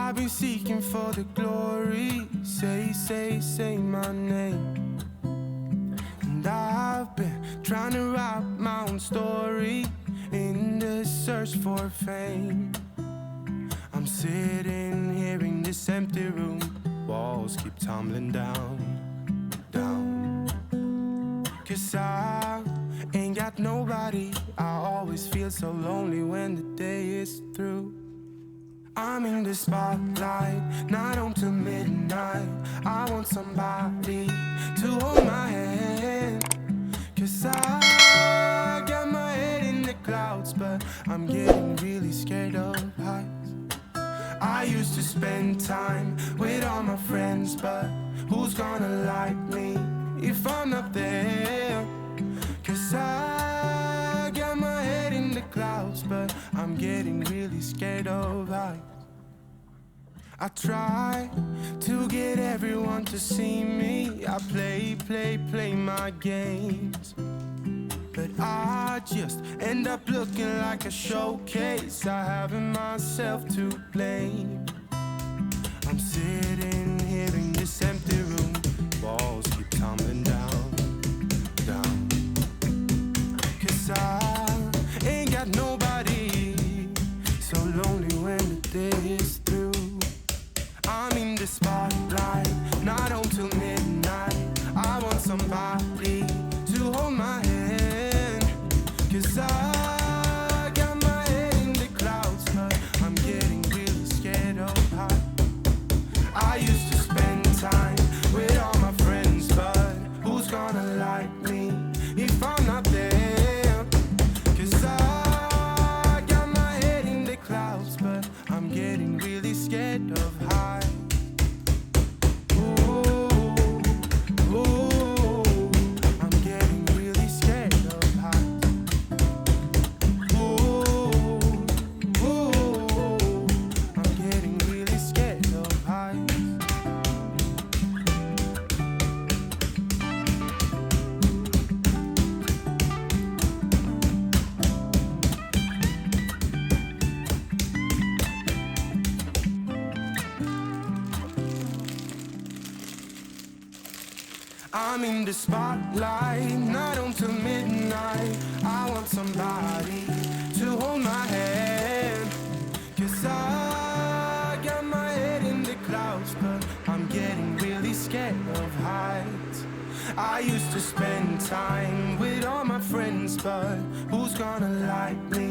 I've been seeking for the glory. Say my name. And I've been trying to write my own story in the search for fame. I'm sitting here in this empty room. Walls keep tumbling down. 'Cause I ain't got nobody. I always feel so lonely when the day is through. I'm in the spotlight, night on till midnight. I want somebody to hold my hand. 'Cause I got my head in the clouds, but I'm getting really scared of heights. I used to spend time with all my friends, but who's gonna like me if I'm not there? 'Cause I got my head in the clouds, but I'm getting really scared of heights. I try to get everyone to see me. I play my games, but I just end up looking like a showcase. I haven't myself to blame. I'm sitting here in this empty room. Walls keep tumbling down. 'Cause I ain't got nobody. So lonely when the day is through. I'm in the spotlight, not on till midnight. I want somebody to hold my hand. 'Cause I got my head in the clouds, but I'm getting really scared of high. I used to spend time with all my friends, but who's gonna like me if I'm not there? 'Cause I got my head in the clouds, but I'm getting really scared of high. I'm in the spotlight, not until midnight. I want somebody to hold my hand. 'Cause I got my head in the clouds, but I'm getting really scared of heights. I used to spend time with all my friends, but who's gonna like me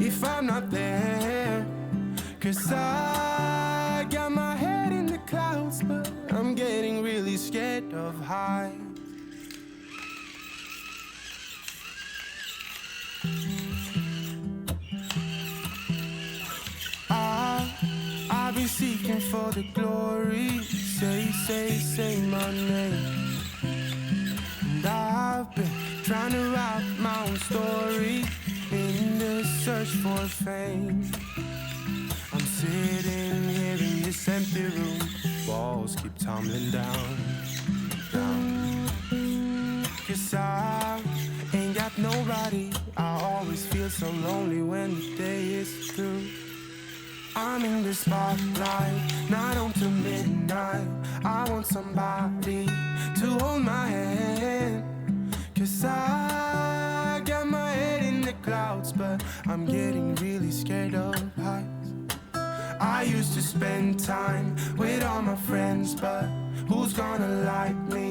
if I'm not there? 'Cause I got my head in the clouds, but I'm getting really scared of heights. I've been seeking for the glory. Say my name. And I've been trying to write my own story in the search for fame. I'm sitting here in this empty room. Walls keep tumbling down. 'Cause I ain't got nobody. I always feel so lonely when the day is through. I'm in the spotlight, not on till midnight. I want somebody to hold my hand. 'Cause I got my head in the clouds, but I'm getting really scared of heights. I used to spend time with all my friends, but who's gonna like me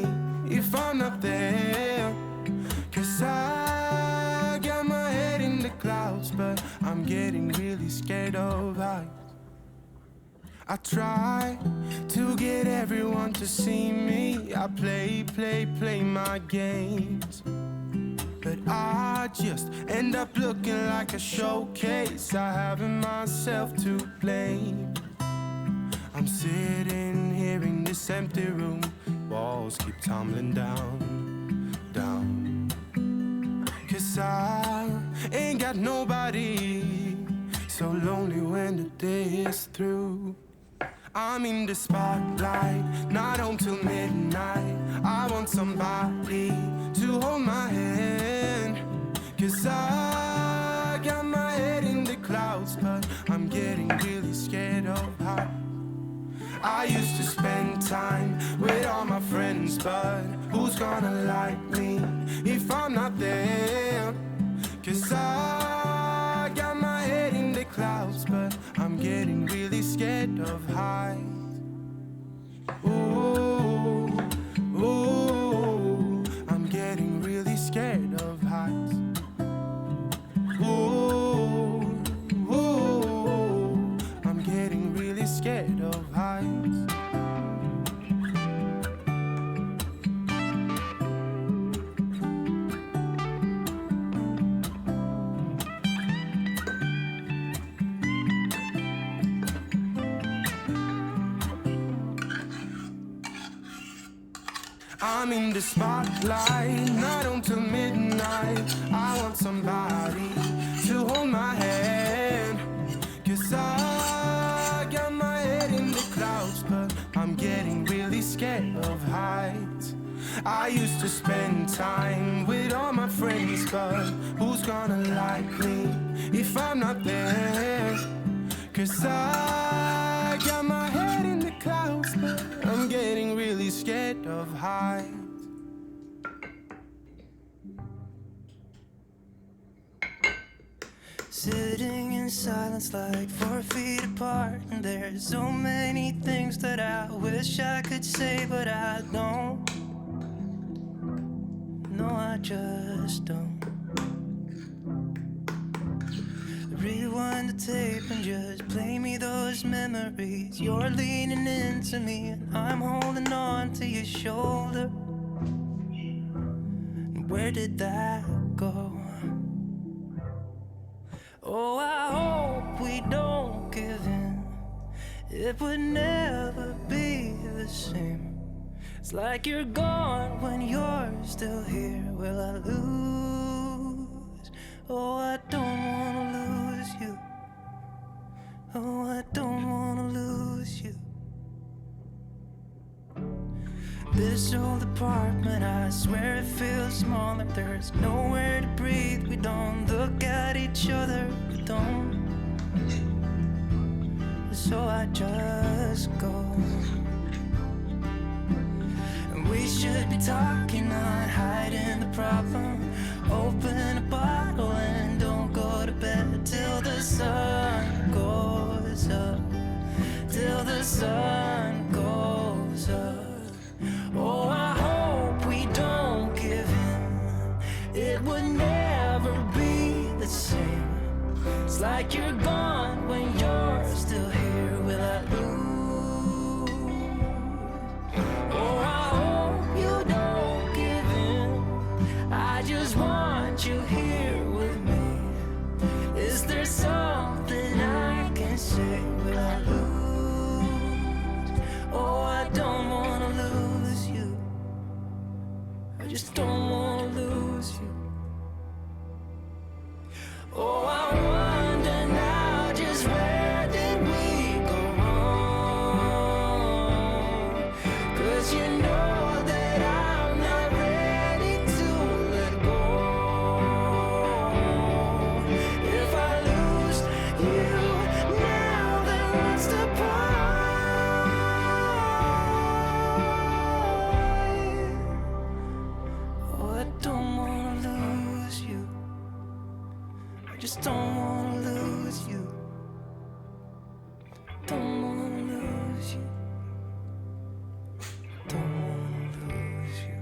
if I'm not there? 'Cause I got my head in the clouds, but I'm getting really scared of heights. I try to get everyone to see me. I play my games, but I just end up looking like a showcase. I haven't myself to blame. I'm sitting here in this empty room. Walls keep tumbling down. 'Cause I ain't got nobody. So lonely when the day is through. I'm in the spotlight, not on till midnight. I want somebody to hold my hand. 'Cause I got my head in the clouds, but I'm getting really scared of heights. I used to spend time with all my friends, but who's gonna like me if I'm not there? 'Cause I got my head in the clouds, but I'm getting really scared of heights. Ooh, ooh, I'm getting really scared of heights. Ooh, ooh, I'm getting really scared of heights. I'm in the spotlight, not until midnight. I want somebody to hold my hand, 'cause I got my head in the clouds, but I'm getting really scared of heights. I used to spend time with all my friends, but who's gonna like me if I'm not there? 'Cause I got my head in the clouds, but I'm getting really scared of heights. Sitting in silence like 4 feet apart, and there's so many things that I wish I could say, but I don't. No, I just don't. Rewind the tape and just play me those memories. You're leaning into me and I'm holding on to your shoulder. Where did that go? Oh, I hope we don't give in. It would never be the same. It's like you're gone when you're still here. Will I lose? Oh, I don't wanna lose you. Oh, I don't wanna lose you. This old apartment, I swear it feels smaller. There's nowhere to breathe. We don't look at each other. We don't. So I just go. And we should be talking, not hiding the problem. Open a bottle and don't go to bed till the sun goes up. Till the sun goes up. Oh, I hope we don't give in. It would never be the same. It's like you're gone when you're still here. Will I lose? Oh, I hope you don't give in. I just want you here with me. Is there something I can say? Will I lose? Oh, I don't wanna lose you. I just don't wanna lose you. Oh, I wonder now, just where did we go wrong? 'Cause you know that I'm not ready to let go. If I lose you now, then what's the point? Oh, I don't wanna lose you. I just don't wanna lose you. Don't wanna lose you. Don't wanna lose you.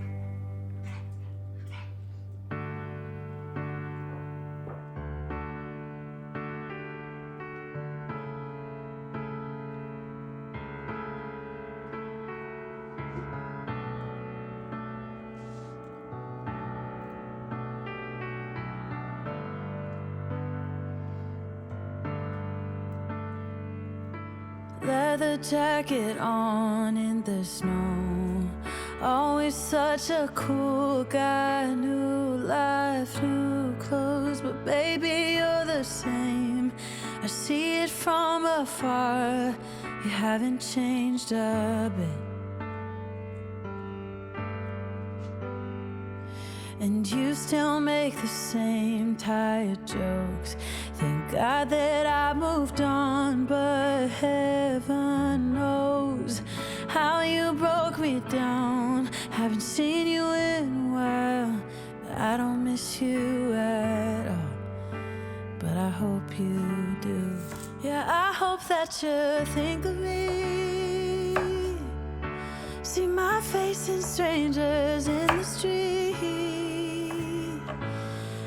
Leather jacket on in the snow. Always such a cool guy. New life, new clothes, but baby, you're the same. I see it from afar. You haven't changed a bit. And you still make the same tired jokes. Thank God that I moved on, but heaven knows how you broke me down. Haven't seen you in a while, but I don't miss you at all. But I hope you do. Yeah, I hope that you think of me. See my face in strangers in the street.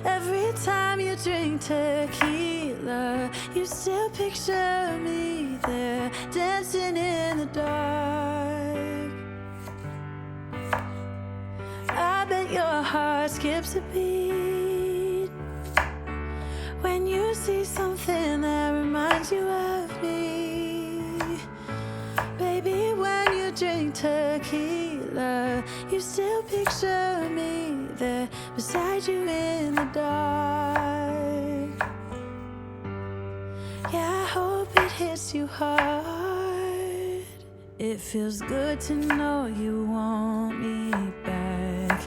Every time you drink tequila, you still picture me there, dancing in the dark. I bet your heart skips a beat when you see something that reminds you of me. Baby, when you drink tequila, you still picture me there beside you in the dark. Yeah, I hope it hits you hard. It feels good to know you want me back.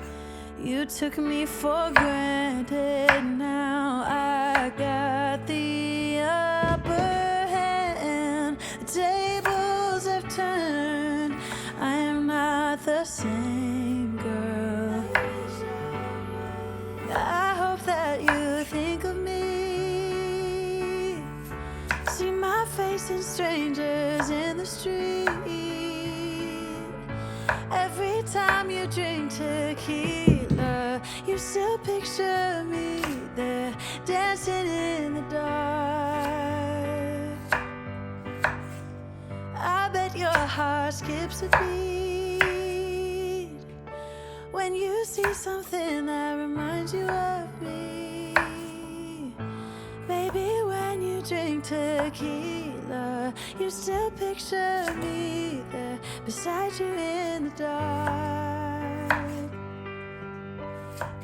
You took me for granted, now I got the upper hand. The tables have turned, I am not the same girl. I hope that you think of me. See my face in strangers in the street. Every time you drink tequila, you still picture me there, dancing in the dark. I bet your heart skips a beat when you see something that reminds you of me. Baby, when you drink tequila, you still picture me there beside you in the dark.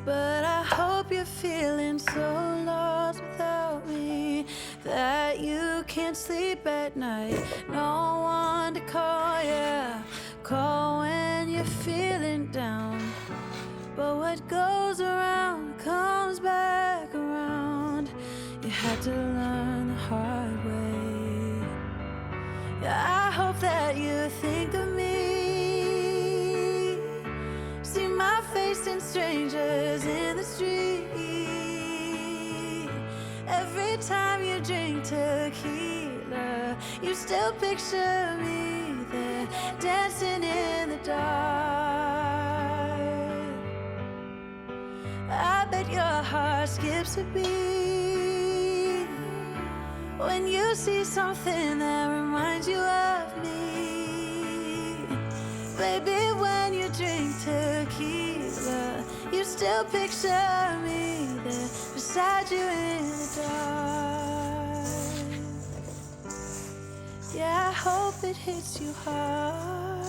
But I hope you're feeling so lost without me that you can't sleep at night. No one to call, yeah. Call when you're feeling down. But what goes around comes back around. You had to learn the hard way. Yeah, I hope that you think of me. See my face in strangers in the street. Every time you drink tequila, you still picture me there, dancing in the dark. I bet your heart skips a beat when you see something that reminds you of me. Baby, when you drink tequila, you still picture me there beside you in the dark. Yeah, I hope it hits you hard.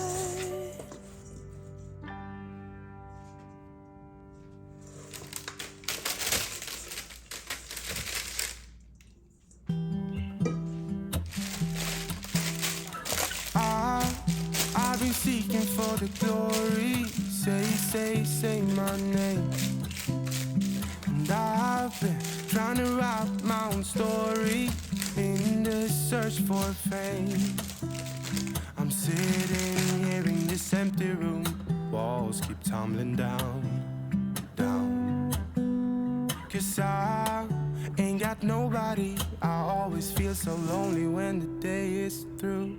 I've been seeking for the glory. Say my name. And I've been trying to write my own story in the search for fame. I'm sitting here in this empty room. Walls keep tumbling down. 'Cause I ain't got nobody. I always feel so lonely when the day is through.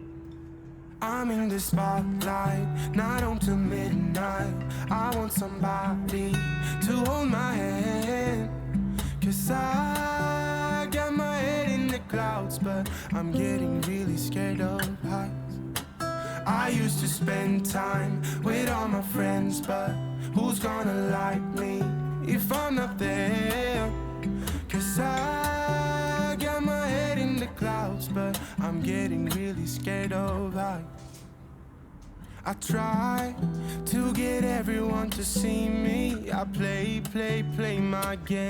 I'm in the spotlight, night on to midnight. I want somebody to hold my hand. 'Cause I got my head in the clouds, but I'm getting really scared of heights. I used to spend time with all my friends, but who's gonna like me if I'm not there? 'Cause I got my head in the clouds, but I'm getting really scared of heights. I try to get everyone to see me. I play my game.